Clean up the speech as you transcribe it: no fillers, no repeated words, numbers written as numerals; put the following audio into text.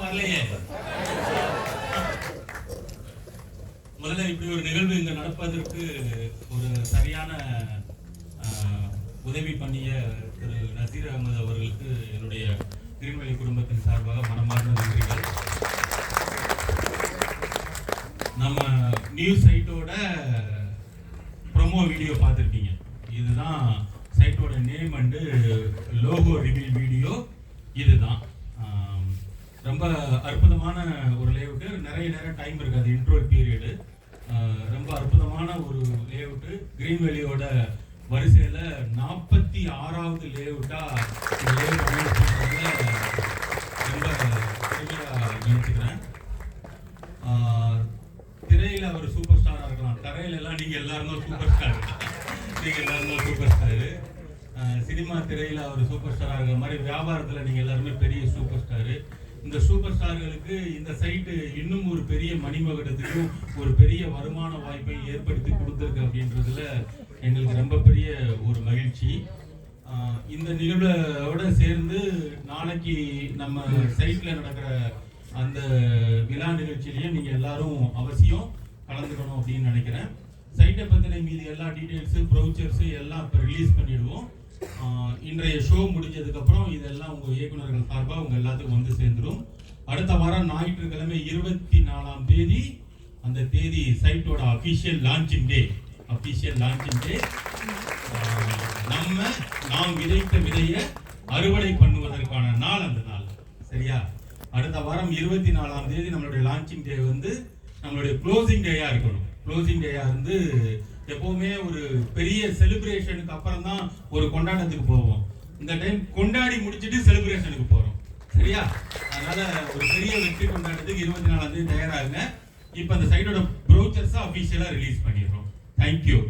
வரலையே. முதல்ல இப்படி ஒரு நிகழ்வு இங்க நடப்பதற்கு ஒரு சரியான உதவி பண்ணிய திரு நசீர் அகமது அவர்களுக்கு என்னுடைய கிரீன்வேலி குடும்பத்தின் சார்பாக மனமார்ந்த நன்றிகள். நம்ம நியூஸ் சைட்டோட ப்ரோமோ வீடியோ பார்த்துருப்பீங்க. இதுதான் சைட்டோட name and logo reveal video. இதுதான் ரொம்ப அற்புதமான ஒரு லேஅவுட்டு. நிறைய நேரம் டைம் இருக்காது, இன்ட்ரோ பீரியடு. ரொம்ப அற்புதமான ஒரு லேஅவுட்டு. கிரீன்வேலியோட வரிசையில் 46வது லேஅவுட்டா இந்த லேஅவுட் அனௌன்ஸ் பண்ணுறதுல ரொம்ப பெருமையாக நினைச்சுக்கிறேன். திரையில் அவர் சூப்பர் ஸ்டாராக இருக்கலாம், தரையில எல்லாம் நீங்கள் எல்லாருமே சூப்பர் ஸ்டார். நீங்கள் எல்லாருமே சூப்பர் ஸ்டாரு. சினிமா திரையில் அவர் சூப்பர் ஸ்டாராக இருக்கிற மாதிரி வியாபாரத்தில் நீங்கள் எல்லாருமே பெரிய சூப்பர் ஸ்டாரு. இந்த சூப்பர் ஸ்டார்களுக்கு இந்த சைட்டு இன்னும் ஒரு பெரிய மணிமகுடத்துக்கும் ஒரு பெரிய வருமான வாய்ப்பை ஏற்படுத்தி கொடுத்துருக்கு அப்படின்றதுல எங்களுக்கு ரொம்ப பெரிய ஒரு மகிழ்ச்சி. இந்த நிகழ்வோட சேர்ந்து நாளைக்கு நம்ம சைட்டில் நடக்கிற அந்த விழா நிகழ்ச்சியிலையும் நீங்கள் எல்லாரும் அவசியம் கலந்துக்கணும் அப்படின்னு நினைக்கிறேன். சைட்டை பற்றின மீது எல்லா டீட்டெயில்ஸு ப்ரௌச்சர்ஸு எல்லாம் இப்போ ரிலீஸ் பண்ணிடுவோம். இன்றைய ஷோ முடிஞ்சதுக்கப்புறம் இதெல்லாம் உங்கள் இயக்குநர்கள் சார்பாக உங்கள் எல்லாத்துக்கும் வந்து சேர்ந்துடும். அடுத்த வாரம் ஞாயிற்றுக்கிழமை 24ஆம் தேதி, அந்த தேதி சைட்டோட அஃபிஷியல் லான்ச்சிங் டே. நாம் விதைத்த விதையை அறுவடை பண்ணுவதற்கான நாள் அந்த நாள். சரியா? அடுத்த வாரம் 24ஆம் தேதி நம்மளுடைய லான்ச்சிங் டே வந்து நம்மளுடைய க்ளோசிங் டேயா இருக்கணும். க்ளோசிங் டேயா இருந்து எப்பவுமே ஒரு பெரிய செலிப்ரேஷனுக்கு அப்புறம் தான் ஒரு கொண்டாட்டத்துக்கு போவோம். இந்த டைம் கொண்டாடி முடிச்சுட்டு செலிப்ரேஷனுக்கு போறோம். சரியா? அதனால ஒரு பெரிய வெற்றி கொண்டாட்டத்துக்கு 24ஆம் தேதி தயாராகுங்க. இப்போ அந்த சைட்டோட ப்ரௌச்சர்ஸை அஃபிஷியலாக ரிலீஸ் பண்ணிடுறோம். தேங்க்யூ.